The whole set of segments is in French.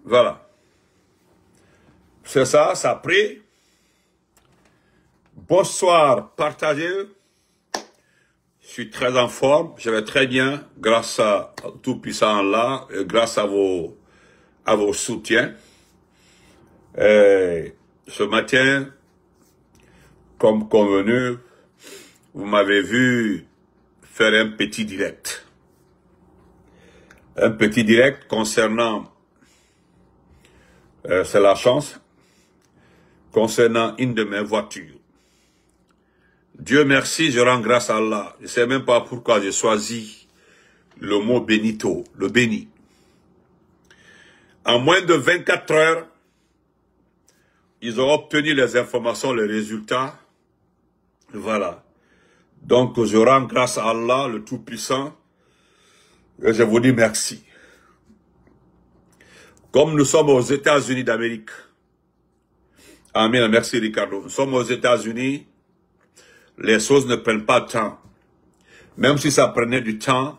Voilà. C'est ça, ça prie. Bonsoir, partagez. Je suis très en forme, je vais très bien, grâce à Tout-Puissant là, et grâce à vos soutiens. Et ce matin, comme convenu, vous m'avez vu faire un petit direct. Un petit direct concernant, c'est la chance, concernant une de mes voitures. Dieu merci, je rends grâce à Allah. Je ne sais même pas pourquoi j'ai choisi le mot bénito, le béni. En moins de 24 heures, ils ont obtenu les informations, les résultats. Voilà. Donc, je rends grâce à Allah, le Tout-Puissant, et je vous dis merci. Comme nous sommes aux États-Unis d'Amérique. Amen, merci Ricardo. Nous sommes aux États-Unis. Les choses ne prennent pas de temps. Même si ça prenait du temps,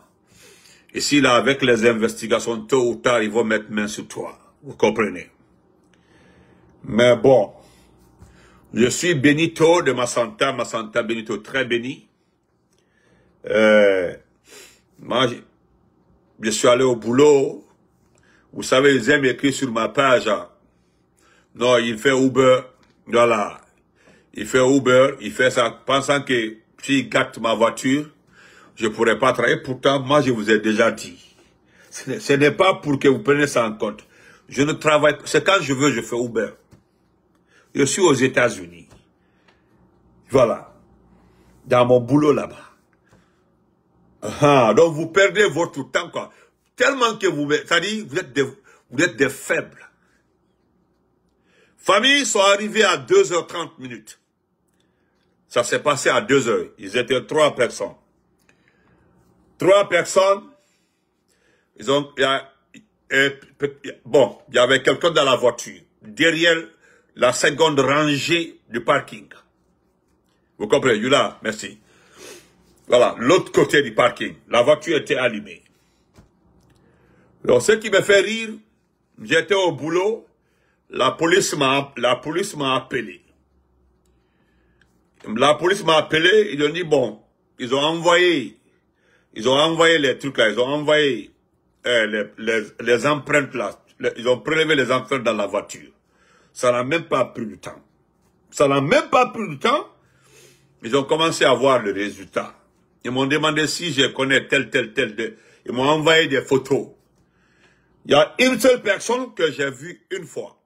ici, là, avec les investigations, tôt ou tard, ils vont mettre main sur toi. Vous comprenez? Mais bon, je suis bénito de ma Santa bénito, très béni. Moi, je suis allé au boulot. Vous savez, ils aiment écrire sur ma page. Non, il fait Uber. Voilà. Il fait Uber, il fait ça, pensant que s'il gâte ma voiture, je ne pourrais pas travailler. Pourtant, moi, je vous ai déjà dit. Ce n'est pas pour que vous preniez ça en compte. Je ne travaille pas. C'est quand je veux, je fais Uber. Je suis aux États-Unis. Voilà. Dans mon boulot là-bas. Donc, vous perdez votre temps, quoi. Tellement que vous... C'est-à-dire, vous êtes des faibles. Familles sont arrivées à 2h30 minutes. Ça s'est passé à 2h. Ils étaient 3 personnes. 3 personnes. Bon, il y avait quelqu'un dans la voiture. Derrière la seconde rangée du parking. Vous comprenez? Yula, merci. Voilà, l'autre côté du parking. La voiture était allumée. Donc, ce qui me fait rire, j'étais au boulot. La police m'a appelé. La police m'a appelé, ils ont dit, bon, ils ont envoyé les trucs là, ils ont envoyé les empreintes là, ils ont prélevé les empreintes dans la voiture. Ça n'a même pas pris du temps. Ça n'a même pas pris du temps. Ils ont commencé à voir le résultat. Ils m'ont demandé si je connais tel. Ils m'ont envoyé des photos. Il y a une seule personne que j'ai vue une fois.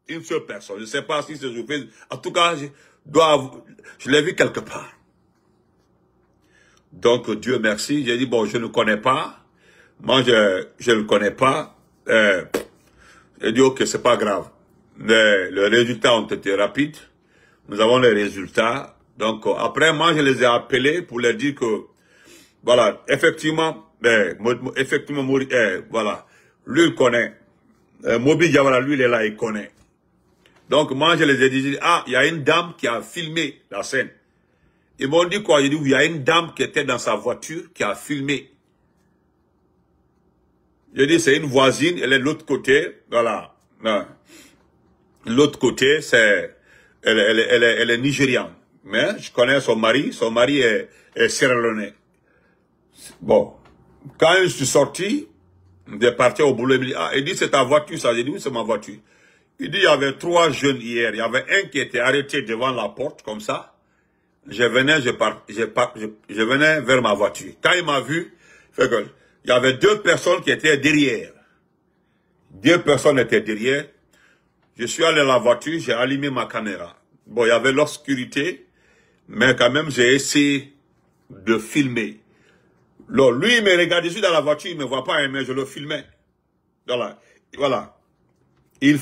Une seule personne. Je ne sais pas si c'est sur Facebook. En tout cas, je l'ai vu quelque part. Donc, Dieu merci. J'ai dit, bon, je ne connais pas. Moi, je ne connais pas. J'ai dit, ok, c'est pas grave. Mais les résultats ont été rapides. Nous avons les résultats. Donc, après, moi, je les ai appelés pour leur dire que, voilà, effectivement, voilà, lui, il connaît. Mobi Diawara, lui, il est là, il connaît. Donc, moi, je les ai dit, il y a une dame qui a filmé la scène. Ils m'ont dit quoi? J'ai dit, il y a une dame qui était dans sa voiture, qui a filmé. J'ai dit, c'est une voisine, elle est de l'autre côté, voilà. L'autre côté, elle est nigériane. Mais je connais son mari est sierra-léonais. Bon, quand je suis sorti, de partir au boulot, il dit, c'est ta voiture, ça? J'ai dit, oui, c'est ma voiture. Il dit, il y avait 3 jeunes hier. Il y avait un qui était arrêté devant la porte, comme ça. Je venais vers ma voiture. Quand il m'a vu, il y avait 2 personnes qui étaient derrière. 2 personnes étaient derrière. Je suis allé à la voiture, j'ai allumé ma caméra. Bon, il y avait l'obscurité, mais quand même, j'ai essayé de filmer. Alors, lui, il me regarde, je suis dans la voiture, il ne me voit pas, mais je le filmais. Voilà. Il le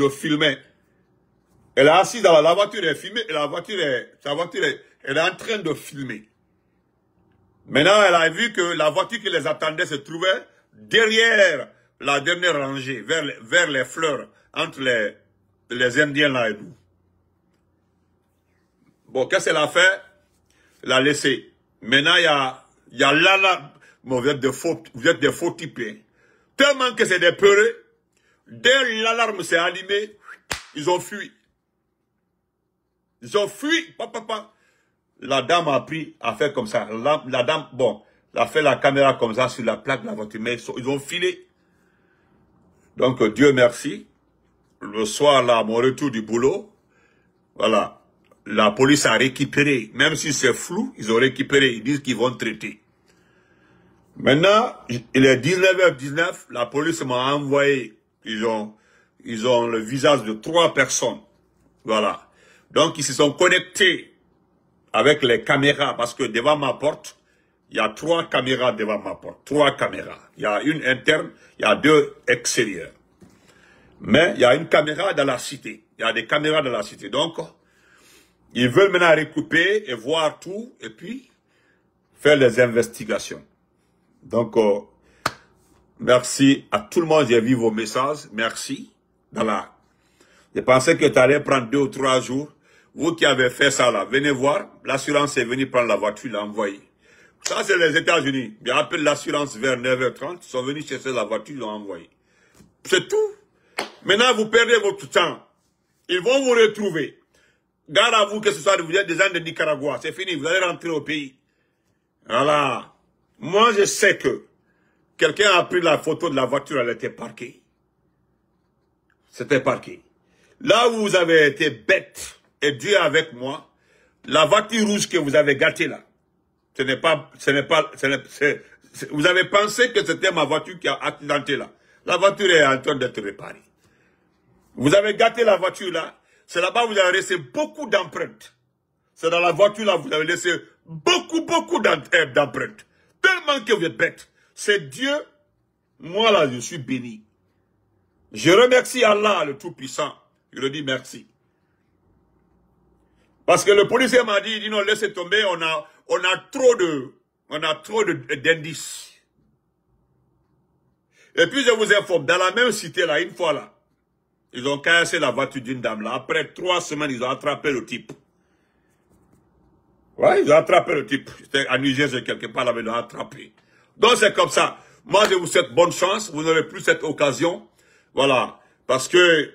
filmait. Elle est assise dans la voiture, elle est filmée, et sa voiture elle est en train de filmer. Maintenant, elle a vu que la voiture qui les attendait se trouvait derrière la dernière rangée, vers les fleurs, entre les Indiens là et nous. Bon, qu'est-ce qu'elle a fait? Elle a laissé. Maintenant, il y a là, vous êtes des faux types. Tellement que c'est des peureux. Dès l'alarme s'est allumée, ils ont fui. Ils ont fui. Papa. La dame a pris, a fait comme ça. La dame, bon, a fait la caméra comme ça sur la plaque de la voiture. Mais ils ont filé. Donc, Dieu merci. Le soir, là, à mon retour du boulot, voilà. La police a récupéré. Même si c'est flou, ils ont récupéré. Ils disent qu'ils vont traiter. Maintenant, il est 19h19. La police m'a envoyé. Ils ont le visage de 3 personnes. Voilà. Donc, ils se sont connectés avec les caméras. Parce que devant ma porte, il y a 3 caméras devant ma porte. 3 caméras. Il y a une interne, il y a 2 extérieures. Mais il y a une caméra dans la cité. Il y a des caméras dans la cité. Donc, ils veulent maintenant récupérer et voir tout. Et puis, faire les investigations. Donc, merci à tout le monde. J'ai vu vos messages. Merci. Voilà. Je pensais que tu allais prendre 2 ou 3 jours. Vous qui avez fait ça là, venez voir. L'assurance est venue prendre la voiture, l'a envoyée. Ça, c'est les États-Unis. Ils appellent l'assurance vers 9h30. Ils sont venus chercher la voiture, ils l'ont envoyée. C'est tout. Maintenant, vous perdez votre temps. Ils vont vous retrouver. Garde à vous que ce soit vous êtes des gens de Nicaragua. C'est fini, vous allez rentrer au pays. Voilà. Moi, je sais que quelqu'un a pris la photo de la voiture, elle était parquée. C'était parqué. Là où vous avez été bête, et Dieu est avec moi, la voiture rouge que vous avez gâtée là, vous avez pensé que c'était ma voiture qui a accidenté là. La voiture est en train d'être réparée. Vous avez gâté la voiture là, c'est là-bas où vous avez laissé beaucoup d'empreintes. C'est dans la voiture là, vous avez laissé beaucoup d'empreintes. Tellement que vous êtes bête. C'est Dieu, moi là, je suis béni. Je remercie Allah, le Tout-Puissant. Je le dis merci. Parce que le policier m'a dit, il dit non, laissez tomber, on a trop d'indices. Et puis je vous informe, dans la même cité là, une fois là, ils ont cassé la voiture d'une dame là. Après 3 semaines, ils ont attrapé le type. Ouais, ils ont attrapé le type. C'était à Niger, quelque part là, mais ils l'ont attrapé. Donc c'est comme ça. Moi, je vous souhaite bonne chance. Vous n'aurez plus cette occasion. Voilà. Parce que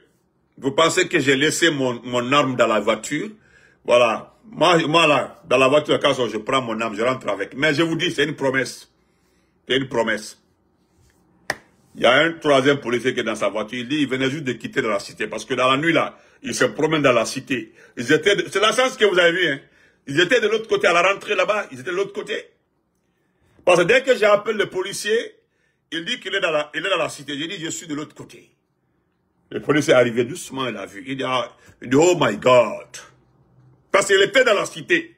vous pensez que j'ai laissé mon arme dans la voiture. Voilà. Moi là, dans la voiture, quand je prends mon arme, je rentre avec. Mais je vous dis, c'est une promesse. C'est une promesse. Il y a un 3e policier qui est dans sa voiture. Il dit, il venait juste de quitter de la cité. Parce que dans la nuit là, il se promène dans la cité. C'est la chance que vous avez vu, hein. Ils étaient de l'autre côté, à la rentrée là-bas, ils étaient de l'autre côté. Parce que dès que j'appelle le policier, il dit qu'il est dans la cité. J'ai dit, je suis de l'autre côté. Le policier est arrivé doucement, il a vu. Il dit, oh my God. Parce qu'il était dans la cité.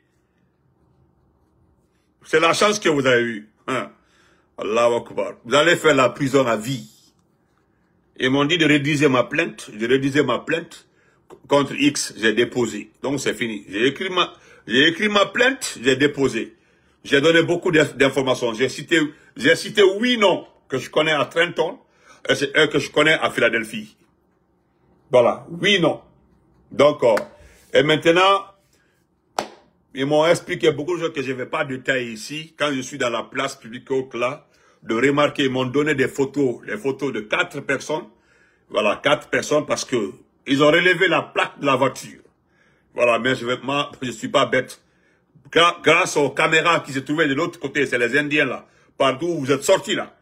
C'est la chance que vous avez eue. Hein? Allahu Akbar. Vous allez faire la prison à vie. Ils m'ont dit de rédiger ma plainte. J'ai rédigé ma plainte contre X. J'ai déposé. Donc c'est fini. J'ai écrit ma plainte, j'ai déposé. J'ai donné beaucoup d'informations. J'ai cité 8 noms que je connais à Trenton et c'est un que je connais à Philadelphie. Voilà, 8 noms. Donc, et maintenant, ils m'ont expliqué beaucoup de choses que je ne vais pas détailler ici. Quand je suis dans la place publique là, de remarquer, ils m'ont donné des photos, les photos de 4 personnes. Voilà, 4 personnes parce que ils ont relevé la plaque de la voiture. Voilà, mais je suis pas bête. Grâce aux caméras qui se trouvaient de l'autre côté, c'est les Indiens là. Partout où vous êtes sortis là.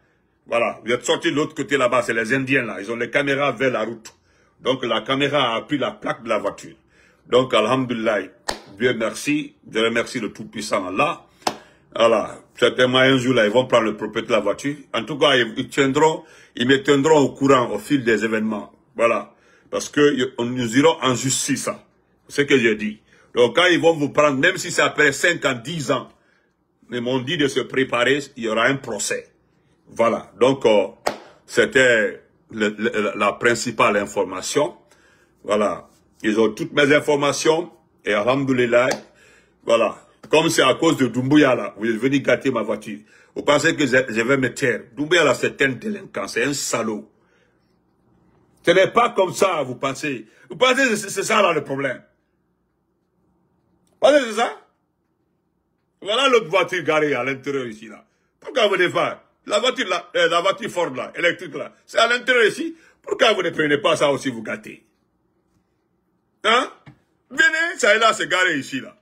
Voilà, vous êtes sortis de l'autre côté là-bas, c'est les Indiens là. Ils ont les caméras vers la route. Donc la caméra a pris la plaque de la voiture. Donc, alhamdoulilah, Dieu merci. Je remercie le Tout-Puissant Allah. Voilà, certainement un jour là, ils vont prendre le propriétaire de la voiture. En tout cas, ils me tiendront au courant au fil des événements. Voilà, parce que nous irons en justice. C'est ce que j'ai dit. Donc quand ils vont vous prendre, même si c'est après 5 ans, 10 ans, ils m'ont dit de se préparer, il y aura un procès. Voilà, donc c'était la principale information. Voilà, ils ont toutes mes informations et alhamdoulilah, voilà. Comme c'est à cause de Doumbouya là, vous êtes venu gâter ma voiture. Vous pensez que je vais me taire. Doumbouya là, c'est un délinquant, c'est un salaud. Ce n'est pas comme ça, vous pensez. Vous pensez que c'est ça là le problème. Vous pensez que c'est ça? Voilà l'autre voiture garée à l'intérieur ici là. Pourquoi vous ne faites pas? La voiture Ford là, électrique là, c'est à l'intérieur ici. Pourquoi vous ne prenez pas ça aussi, vous gâtez? Hein? Venez, ça est là, c'est garé ici là.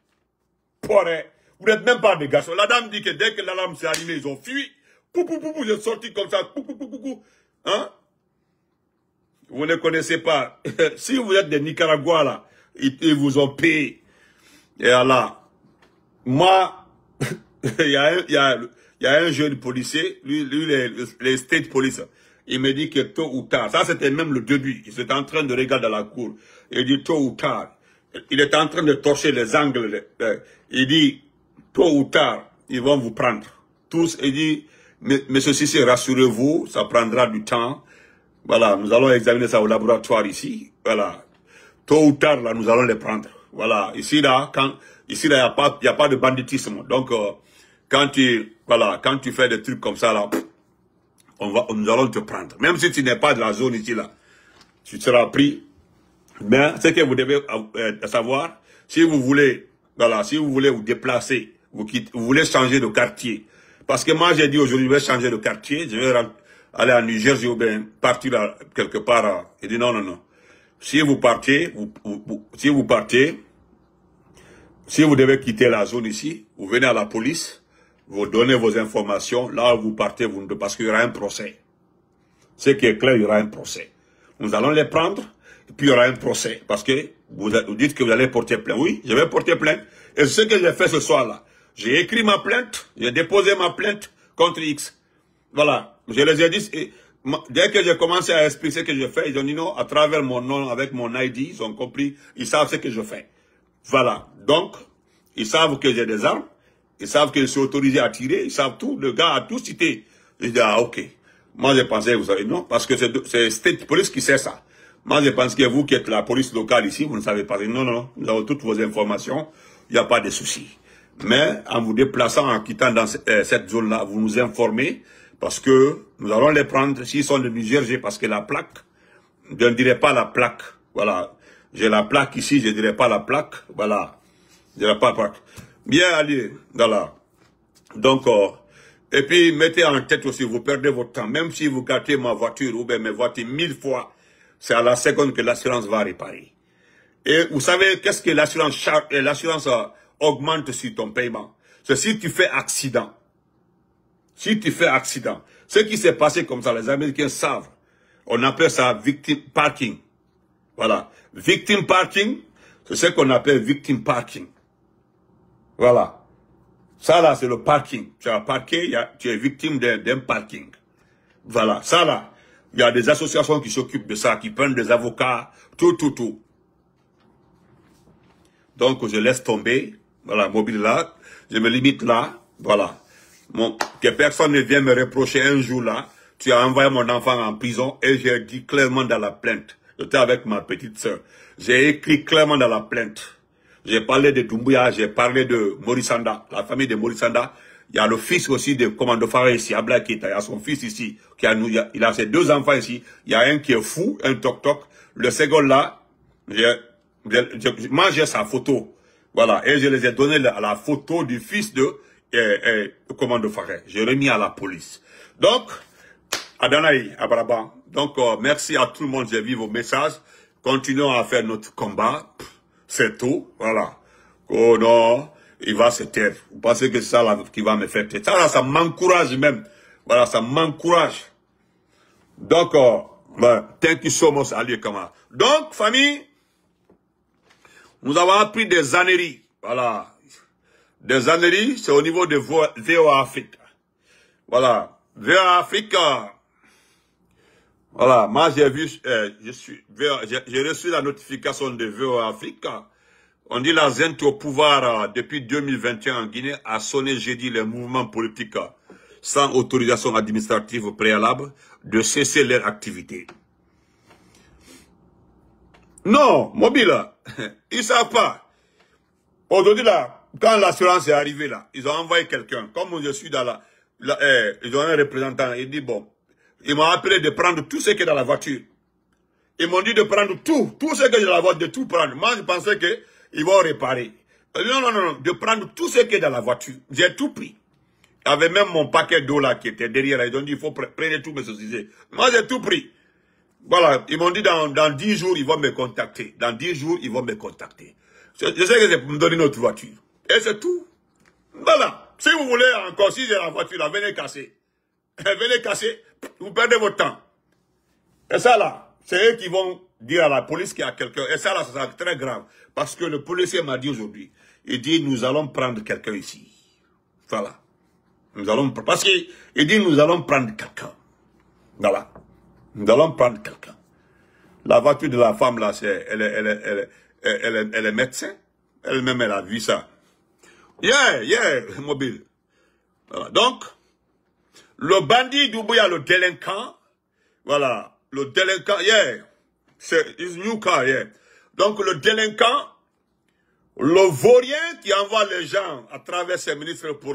Pourrait. Vous n'êtes même pas des garçons. La dame dit que dès que l'alarme s'est allumée, ils ont fui. Ils sont sortis comme ça. Hein? Vous ne connaissez pas. Si vous êtes des Nicaragua là, ils vous ont payé. Et là, moi, il y a un jeune policier, lui les state police, il me dit que tôt ou tard, ça c'était même le début, il était en train de regarder dans la cour, il dit tôt ou tard, il est en train de torcher les angles, il dit tôt ou tard, ils vont vous prendre. Tous, il dit, monsieur Sissi, rassurez-vous, ça prendra du temps. Voilà, nous allons examiner ça au laboratoire ici. Voilà. Tôt ou tard, là, nous allons les prendre. Voilà. Ici, là, il n'y a pas de banditisme. Donc, quand tu fais des trucs comme ça, là, nous allons te prendre. Même si tu n'es pas de la zone ici, là, tu seras pris. Mais, ce que vous devez savoir, si vous voulez, voilà, si vous voulez vous déplacer, vous voulez changer de quartier. Parce que moi, j'ai dit aujourd'hui, je vais changer de quartier, je vais aller à Niger, ou bien partir là, quelque part. Il dit non, non, non. Si vous partez, si vous devez quitter la zone ici, vous venez à la police, vous donnez vos informations, là où vous partez, parce qu'il y aura un procès. Ce qui est clair, il y aura un procès. Nous allons les prendre, et puis il y aura un procès. Parce que vous dites que vous allez porter plainte. Oui, je vais porter plainte. Et c'est ce que j'ai fait ce soir-là. J'ai écrit ma plainte, j'ai déposé ma plainte contre X. Voilà. Je les ai dit, dès que j'ai commencé à expliquer ce que je fais, ils ont dit non, à travers mon nom, avec mon ID, ils ont compris, ils savent ce que je fais. Voilà. Donc, ils savent que j'ai des armes, ils savent que je suis autorisé à tirer, ils savent tout, le gars a tout cité. Je dis, ah, ok. Moi, je pensais, vous savez, non, parce que c'est State Police qui sait ça. Moi, je pense que vous qui êtes la police locale ici, vous ne savez pas. Non, non, nous avons toutes vos informations, il n'y a pas de souci. Mais, en vous déplaçant, en quittant dans cette zone-là, vous nous informez, parce que nous allons les prendre, s'ils sont de Niger, parce que la plaque, je ne dirai pas la plaque, voilà. J'ai la plaque ici, je ne dirai pas la plaque, voilà. Je ne dirai pas la plaque. Bien, allez, voilà. Donc, et puis, mettez en tête aussi, vous perdez votre temps. Même si vous gâtez ma voiture ou bien mes voitures 1000 fois, c'est à la seconde que l'assurance va réparer. Et vous savez, qu'est-ce que l'assurance augmente sur ton paiement? C'est si tu fais accident. Si tu fais accident. Ce qui s'est passé comme ça, les Américains savent. On appelle ça victim parking. Voilà. Victim parking, c'est ce qu'on appelle victim parking. Voilà. Ça là, c'est le parking. Tu as parqué, tu es victime d'un parking. Voilà. Ça là, il y a des associations qui s'occupent de ça, qui prennent des avocats, tout. Donc, je laisse tomber. Voilà, mobile là. Je me limite là. Voilà. Que personne ne vienne me reprocher un jour là. Tu as envoyé mon enfant en prison et j'ai dit clairement dans la plainte. J'étais avec ma petite sœur. J'ai écrit clairement dans la plainte. J'ai parlé de Doumbouya, j'ai parlé de Morissanda, la famille de Morissanda. Il y a le fils aussi de Commando Farah ici, Abla Keita. Il y a son fils ici. Il a ses 2 enfants ici. Il y a un qui est fou, un toc-toc. Le second là, moi j'ai sa photo. Voilà. Et je les ai donné la photo du fils de Commando Farah. J'ai remis à la police. Donc, Adanaï, Abraba. Donc, merci à tout le monde. J'ai vu vos messages. Continuons à faire notre combat. C'est tout. Voilà. Oh non, il va se taire. Vous pensez que c'est ça là, qui va me faire taire? Ça là, ça m'encourage même. Voilà, ça m'encourage. Donc, thank you so much, Ali Kamara. Donc, famille, nous avons appris des âneries. Voilà. Des âneries, c'est au niveau de VOA Afrique. Voilà. VOA Afrique. Voilà, moi j'ai vu, j'ai reçu la notification de VOA Afrique. On dit la ZENT au pouvoir depuis 2021 en Guinée a sonné jeudi les mouvements politiques sans autorisation administrative préalable de cesser leur activité. Non, mobile, ils savent pas. Aujourd'hui là, quand l'assurance est arrivée là, ils ont envoyé quelqu'un. Comme je suis dans ils ont un représentant, il dit bon. Ils m'ont appelé de prendre tout ce qui est dans la voiture. Ils m'ont dit de prendre tout ce qui est dans la voiture, de tout prendre. Moi, je pensais qu'ils vont réparer. Non, de prendre tout ce qui est dans la voiture. J'ai tout pris. Il y avait même mon paquet d'eau là qui était derrière. Ils ont dit, il faut prendre tout mes saucisses. Moi, j'ai tout pris. Voilà, ils m'ont dit dans 10 jours, ils vont me contacter. Dans 10 jours, ils vont me contacter. Je sais que c'est pour me donner notre voiture. Et c'est tout. Voilà. Si vous voulez encore, si j'ai la voiture là, venez casser. Venez casser, vous perdez votre temps. Et ça là, c'est eux qui vont dire à la police qu'il y a quelqu'un. Et ça là, ça sera très grave. Parce que le policier m'a dit aujourd'hui, il dit, nous allons prendre quelqu'un ici. Voilà. Nous allons, parce qu'il dit, nous allons prendre quelqu'un. Voilà. Nous allons prendre quelqu'un. La voiture de la femme là, elle est médecin. Elle-même, elle a vu ça. Mobile. Voilà. Donc, le bandit d'Ubuya, le délinquant, voilà, le délinquant, c'est his new car, Donc, le délinquant, le vaurien qui envoie les gens à travers ses ministres pour,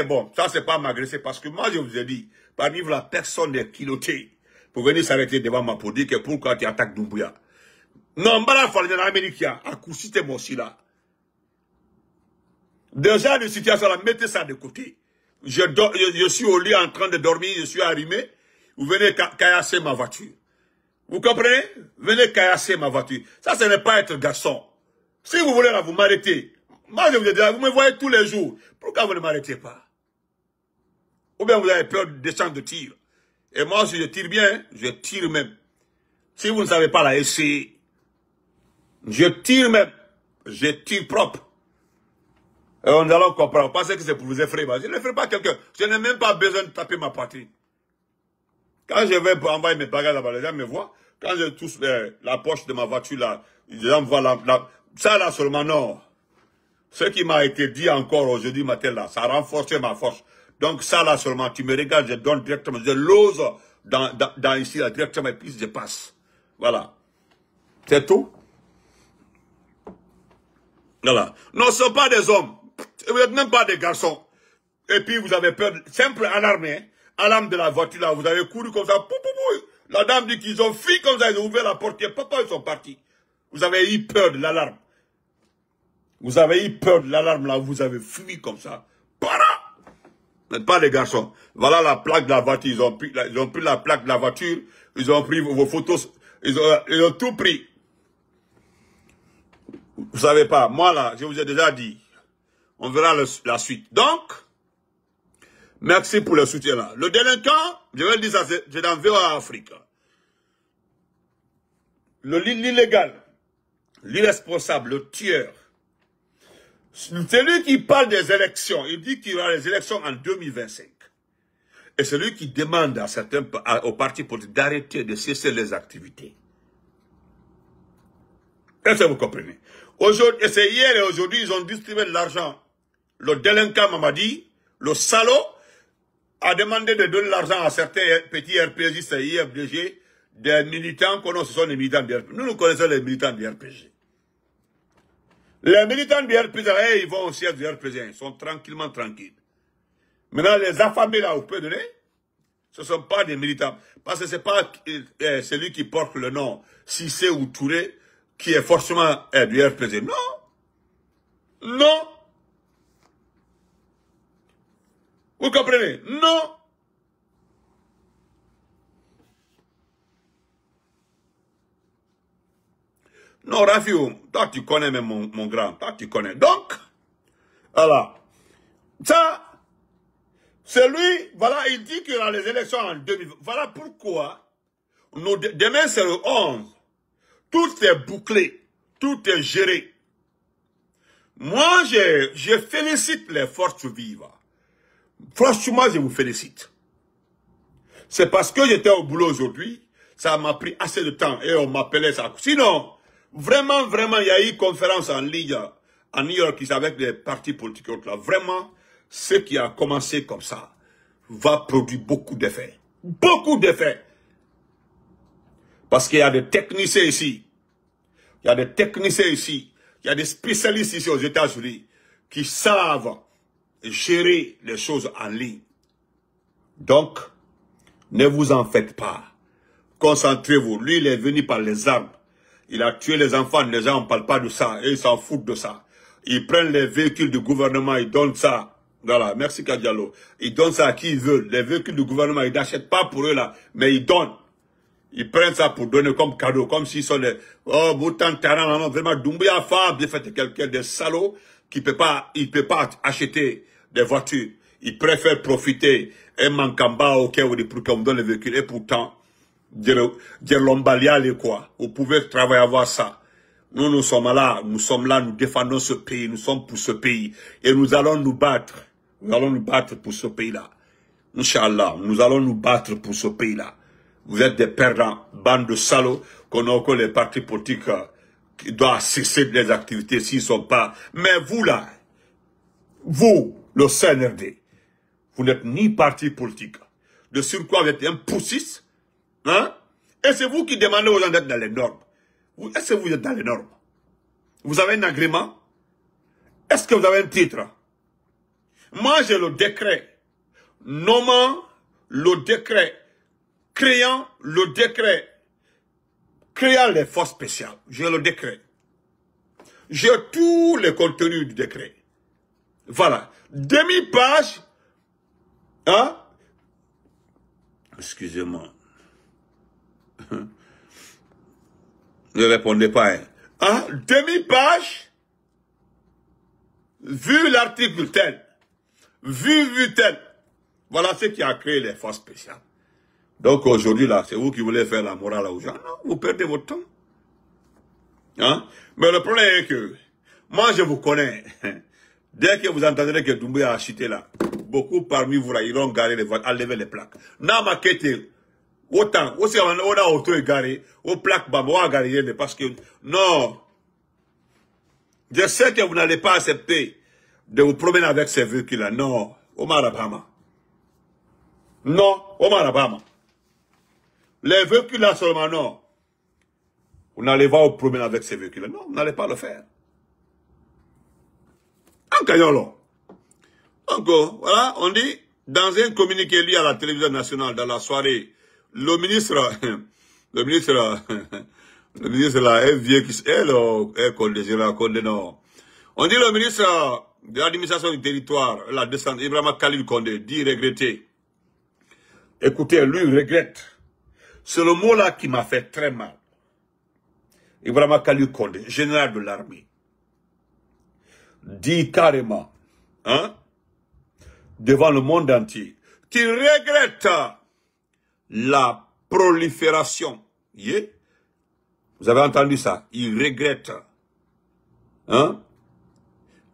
bon, ça c'est pas m'agresser parce que moi je vous ai dit, parmi vous la personne est pilotée pour venir s'arrêter devant moi pour dire que pourquoi tu attaques Doumbouya. Non, m'bala fallu en Amérique, à Koussite Mossi là. Déjà, de situation là, mettez ça de côté. Je suis au lit en train de dormir, je suis arrimé. Vous venez caillasser ma voiture. Vous comprenez? Venez caillasser ma voiture. Ça, ce n'est pas être garçon. Si vous voulez là, vous m'arrêtez. Moi, je vous ai dit, vous me voyez tous les jours. Pourquoi vous ne m'arrêtez pas? Ou bien vous avez peur des champs de tir. Et moi, si je tire bien, je tire même. Si vous ne savez pas la essayez. Je tire même. Je tire propre. Et on allons comprendre. Pensez que c'est pour vous effrayer. Je ne ferai pas quelqu'un. Je n'ai même pas besoin de taper ma poitrine. Quand je vais envoyer mes bagages là-bas, les gens me voient. Quand je touche la poche de ma voiture là, les gens me voient ça là seulement, non. Ce qui m'a été dit encore aujourd'hui matin là, ça a renforcé ma force. Donc ça là seulement, tu me regardes, je donne directement, je l'ose dans ici là, directement et puis je passe. Voilà. C'est tout. Voilà. Non, ce ne sont pas des hommes. Vous n'êtes même pas des garçons. Et puis vous avez peur, simple alarme, hein. Alarme de la voiture là, vous avez couru comme ça. Pou, pou, pou. La dame dit qu'ils ont fui comme ça, ils ont ouvert la porte. Papa, ils sont partis. Vous avez eu peur de l'alarme. Vous avez eu peur de l'alarme là, vous avez fui comme ça. Para! Vous n'êtes pas des garçons. Voilà la plaque de la voiture. Ils ont pris la plaque de la voiture. Ils ont pris vos photos. Ils ont tout pris. Vous savez pas. Moi là, je vous ai déjà dit. On verra la suite. Donc, merci pour le soutien là. Le délinquant, je vais le dire ça, c'est dans VOA Afrique. L'illégal, l'irresponsable, le tueur. C'est lui qui parle des élections. Il dit qu'il y aura les élections en 2025. Et c'est lui qui demande aux partis politiques d'arrêter, de cesser les activités. Est-ce que vous comprenez? Aujourd'hui, et c'est hier et aujourd'hui, ils ont distribué de l'argent. Le délinquant Mamadi, le salaud, a demandé de donner l'argent à certains petits RPGistes et IFDG, des militants, ce sont les militants du RPG. Nous connaissons les militants du RPG. Les militants du RPG, ils vont au siège du RPG, ils sont tranquillement tranquilles. Maintenant, les affamés là, vous pouvez donner, ce ne sont pas des militants. Parce que ce n'est pas celui qui porte le nom Cissé ou Touré qui est forcément du RPG. Non. Non. Vous comprenez? Non. Non, Rafiou, toi tu connais même mon grand, toi tu connais. Donc, voilà. Ça, c'est lui, voilà, il dit qu'il y aura les élections en 2020. Voilà pourquoi, demain c'est le 11. Tout est bouclé, tout est géré. Moi, je félicite les forces vives. Franchement, je vous félicite. C'est parce que j'étais au boulot aujourd'hui, ça m'a pris assez de temps et on m'appelait ça. Sinon, vraiment, il y a eu une conférence en ligne à New York avec des partis politiques. Là. Vraiment, ce qui a commencé comme ça va produire beaucoup d'effets. Beaucoup d'effets. Parce qu'il y a des techniciens ici. Il y a des techniciens ici. Il y a des spécialistes ici aux États-Unis qui savent gérer les choses en ligne. Donc, ne vous en faites pas. Concentrez-vous. Lui, il est venu par les armes. Il a tué les enfants. Les gens ne parlent pas de ça. Et ils s'en foutent de ça. Ils prennent les véhicules du gouvernement. Ils donnent ça Voilà, merci Kadialo. Ils donnent ça à qui ils veulent. Les véhicules du gouvernement, ils n'achètent pas pour eux là, mais ils donnent. Ils prennent ça pour donner comme cadeau, comme s'ils sont des... Oh, Boutan, Taran, vraiment, Doumbouya Fa, bien fait, quelqu'un des salauds qui il peut pas acheter des voitures. Ils préfèrent profiter un mancamba au cas où pour qu'on donne les véhicules. Et pourtant, dire l'ombalia, quoi. Vous pouvez travailler à voir ça. Nous sommes là, nous défendons ce pays, nous sommes pour ce pays. Et nous allons nous battre. Nous allons nous battre pour ce pays-là. Inch'Allah, nous allons nous battre pour ce pays-là. Vous êtes des perdants, bande de salauds, qu'on a encore les partis politiques qui doivent cesser les activités s'ils ne sont pas. Mais vous là, vous, le CNRD, vous n'êtes ni parti politique. De surcroît, vous êtes un poussiste. Hein? Et c'est vous qui demandez aux gens d'être dans les normes. Est-ce que vous êtes dans les normes? Vous avez un agrément? Est-ce que vous avez un titre? Moi, j'ai le décret nommant le décret créant les forces spéciales. J'ai le décret. J'ai tous les contenus du décret. Voilà. Demi-page. Hein? Excusez-moi. Ne répondez pas. Hein? Demi-page. Vu l'article tel. Vu tel. Voilà ce qui a créé les forces spéciales. Donc aujourd'hui, là, c'est vous qui voulez faire la morale aux gens. Non, vous perdez votre temps. Hein? Mais le problème est que, moi je vous connais. Dès que vous entendrez que Doumbouya a chuté là, beaucoup parmi vous là, iront garer les voitures, enlever les plaques. N'a ma quête, autant, aussi on a auto égaré, aux plaques, bah, on va garer, parce que, non. Je sais que vous n'allez pas accepter de vous promener avec ces véhicules-là. Non. Omar Abama. Non, Omar Abama. Les véhicules-là seulement, non. Vous n'allez pas vous promener avec ces véhicules-là. Non, vous n'allez pas le faire. En Kayolo. Donc, voilà, on dit, dans un communiqué lié à la télévision nationale, dans la soirée, le ministre là, est vieux qui est condamné, non. On dit le ministre de l'administration du territoire, la descente, Ibrahima Khalil Condé, dit regretter. Écoutez, lui, regrette. C'est le mot-là qui m'a fait très mal. Ibrahima Khalil Condé, général de l'armée, dit carrément, hein, devant le monde entier, qu'il regrette la prolifération. Yeah? Vous avez entendu ça? Il regrette. Hein?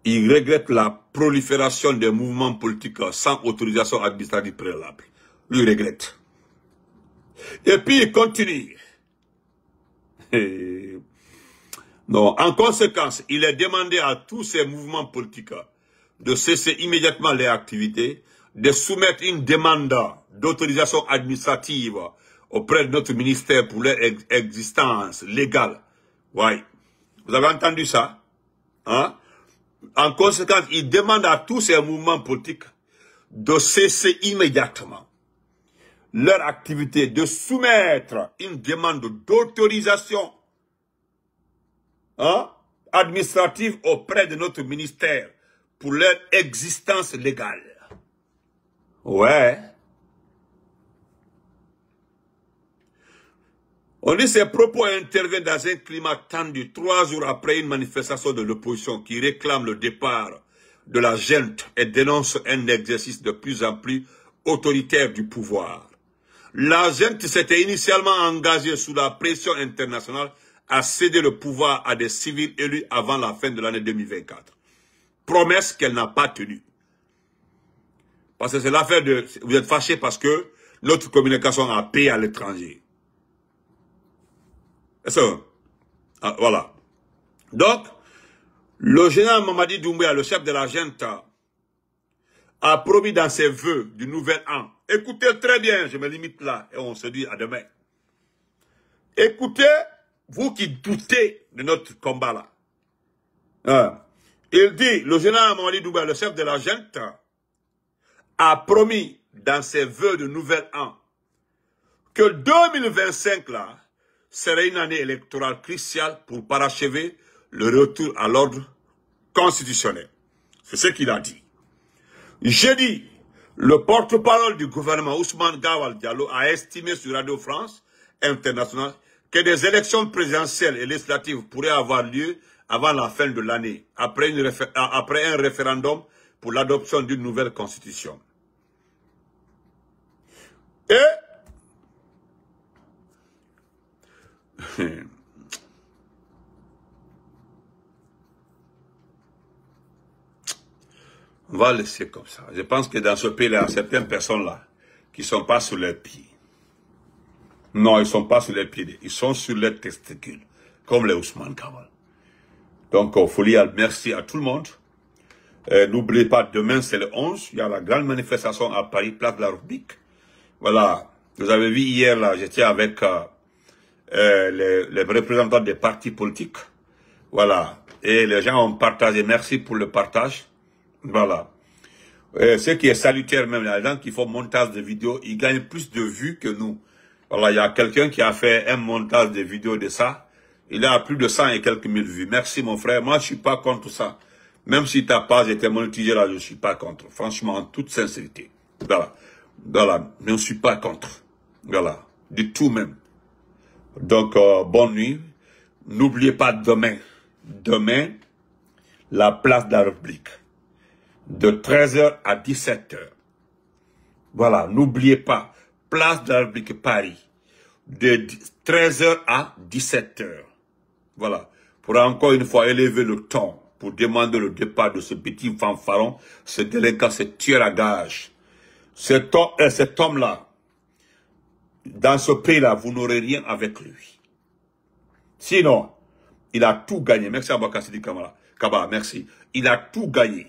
Il regrette la prolifération des mouvements politiques sans autorisation administrative préalable. Lui regrette. Et puis il continue. Non, en conséquence, il est demandé à tous ces mouvements politiques de cesser immédiatement leurs activités, de soumettre une demande d'autorisation administrative auprès de notre ministère pour leur existence légale. Oui. Vous avez entendu ça? Hein? En conséquence, il demande à tous ces mouvements politiques de cesser immédiatement leur activité, de soumettre une demande d'autorisation, hein, administrative auprès de notre ministère pour leur existence légale. Ouais. On dit ces propos interviennent dans un climat tendu 3 jours après une manifestation de l'opposition qui réclame le départ de la junte et dénonce un exercice de plus en plus autoritaire du pouvoir. La junte s'était initialement engagée sous la pression internationale à céder le pouvoir à des civils élus avant la fin de l'année 2024. Promesse qu'elle n'a pas tenue. Parce que c'est l'affaire de... Vous êtes fâchés parce que notre communication a payé à l'étranger. C'est ça. Ah, voilà. Donc, le général Mamadi Doumbouya, le chef de la junte, a promis dans ses vœux du nouvel an. Écoutez très bien, je me limite là et on se dit à demain. Écoutez, vous qui doutez de notre combat là. Il dit, le général Mamadi Doumbouya, le chef de la junte, a promis dans ses vœux de nouvel an que 2025 là serait une année électorale cruciale pour parachever le retour à l'ordre constitutionnel. C'est ce qu'il a dit. Jeudi, le porte-parole du gouvernement Ousmane Gawal Diallo a estimé sur Radio France Internationale que des élections présidentielles et législatives pourraient avoir lieu avant la fin de l'année, après un référendum pour l'adoption d'une nouvelle constitution. Et on va laisser comme ça. Je pense que dans ce pays, il y a certaines personnes-là qui ne sont pas sur les pieds. Non, ils ne sont pas sur les pieds. Ils sont sur les testicules, comme les Ousmane Gawal. Donc, il faut dire merci à tout le monde. N'oubliez pas, demain, c'est le 11. Il y a la grande manifestation à Paris, place de la République. Voilà. Vous avez vu hier, là, j'étais avec les représentants des partis politiques. Voilà. Et les gens ont partagé. Merci pour le partage. Voilà. Ce qui est salutaire même, les gens qui font montage de vidéos, ils gagnent plus de vues que nous. Voilà, il y a quelqu'un qui a fait un montage de vidéos de ça. Il a plus de 100 et quelques mille vues. Merci mon frère. Moi, je suis pas contre ça. Même si ta page était monétisée là, je suis pas contre. Franchement, en toute sincérité. Voilà. Voilà. Je ne suis pas contre. Voilà. Du tout même. Donc, bonne nuit. N'oubliez pas demain. Demain, la place de la République. De 13h à 17h. Voilà. N'oubliez pas. Place de la République Paris. De 13h à 17h. Voilà. Pour encore une fois élever le ton. Pour demander le départ de ce petit fanfaron. Ce délinquant, ce tueur à gage. Cet homme-là. Dans ce pays-là, vous n'aurez rien avec lui. Sinon, il a tout gagné. Merci à Bakassidi Kaba, merci. Il a tout gagné.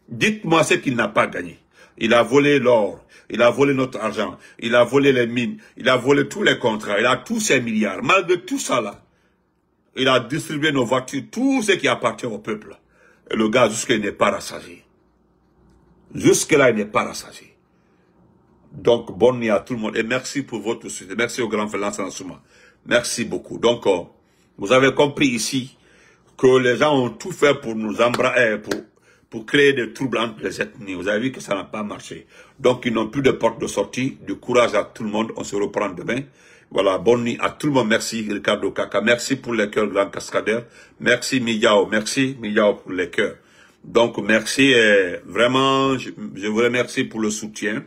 Dites-moi ce qu'il n'a pas gagné. Il a volé l'or. Il a volé notre argent. Il a volé les mines. Il a volé tous les contrats. Il a tous ses milliards. Malgré tout ça là, il a distribué nos voitures, tout ce qui appartient au peuple. Et le gars, jusque-là, il n'est pas rassasié. Jusque-là, il n'est pas rassasié. Donc, bonne nuit à tout le monde. Et merci pour votre soutien. Merci au grand frère Lansana. Merci beaucoup. Donc, vous avez compris ici que les gens ont tout fait pour nous embrasser, pour créer des troubles entre les ethnies. Vous avez vu que ça n'a pas marché. Donc, ils n'ont plus de porte de sortie. Du courage à tout le monde. On se reprend demain. Voilà, bonne nuit à tout le monde. Merci, Ricardo Kaka. Merci pour les cœurs, grand cascadeur. Merci, Miao. Merci, Miao, pour les cœurs. Donc, merci. Vraiment, je vous remercie pour le soutien.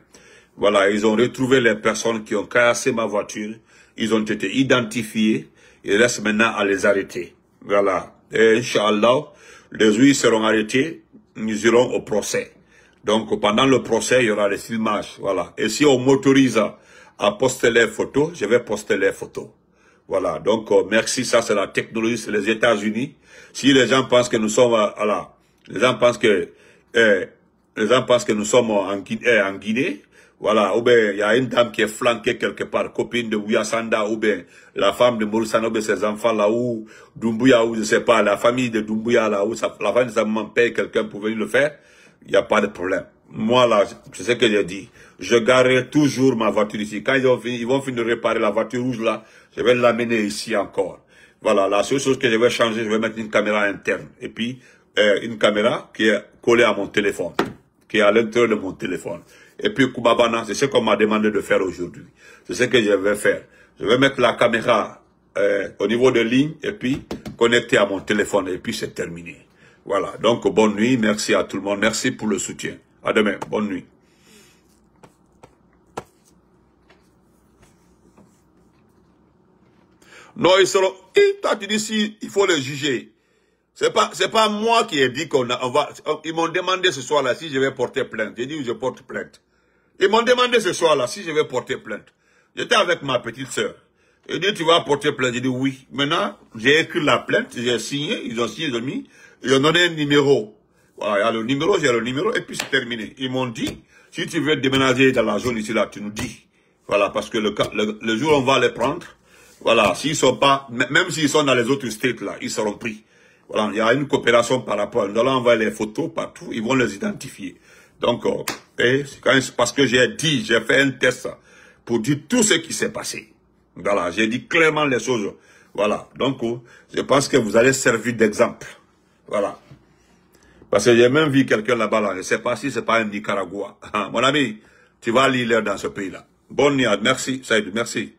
Voilà, ils ont retrouvé les personnes qui ont cassé ma voiture. Ils ont été identifiés. Il reste maintenant à les arrêter. Voilà. Et Inch'Allah, les juifs seront arrêtés. Nous irons au procès. Donc, pendant le procès, il y aura les filmages. Voilà. Et si on m'autorise à poster les photos, je vais poster les photos. Voilà. Donc, merci. Ça, c'est la technologie. C'est les États-Unis. Si les gens pensent que nous sommes, voilà. Les gens pensent que nous sommes en Guinée. Voilà, ou bien il y a une dame qui est flanquée quelque part, copine de Bouya Sanda, ou bien la femme de Mouroussana, ou bien ses enfants là, ou Doumbouya, ou je sais pas, la famille de Doumbouya là, ou la famille de sa maman paye quelqu'un pour venir le faire, il n'y a pas de problème. Moi là, c'est ce que j'ai dit, je garerai toujours ma voiture ici. Quand ils vont finir de réparer la voiture rouge là, je vais l'amener ici encore. Voilà, la seule chose que je vais changer, je vais mettre une caméra interne. Et puis, une caméra qui est collée à mon téléphone, qui est à l'intérieur de mon téléphone. Et puis Koubabana, c'est ce qu'on m'a demandé de faire aujourd'hui. C'est ce que je vais faire. Je vais mettre la caméra au niveau de ligne et puis connecter à mon téléphone et puis c'est terminé. Voilà. Donc bonne nuit, merci à tout le monde. Merci pour le soutien. À demain. Bonne nuit. Non, ils seront... Et toi tu dis si il faut les juger. C'est pas moi qui ai dit ils m'ont demandé ce soir-là si je vais porter plainte. J'ai dit je porte plainte. Ils m'ont demandé ce soir-là si je vais porter plainte. J'étais avec ma petite sœur. Ils dit tu vas porter plainte. J'ai dit oui. Maintenant, j'ai écrit la plainte, j'ai signé, ils ont signé, ils ont donné un numéro. Voilà, il y a le numéro, j'ai le numéro, et puis c'est terminé. Ils m'ont dit, si tu veux déménager dans la zone ici, là, tu nous dis. Voilà, parce que le jour où on va les prendre, voilà, s'ils sont pas, même s'ils sont dans les autres states là, ils seront pris. Voilà, il y a une coopération par rapport. Nous allons envoyer les photos partout, ils vont les identifier. Donc, parce que j'ai fait un test pour dire tout ce qui s'est passé. Voilà, j'ai dit clairement les choses. Voilà, donc, je pense que vous allez servir d'exemple. Voilà. Parce que j'ai même vu quelqu'un là-bas, là, je ne sais pas si c'est pas un Nicaragua. Mon ami, tu vas lire dans ce pays-là. Bonne nuit, merci, Saïd, merci.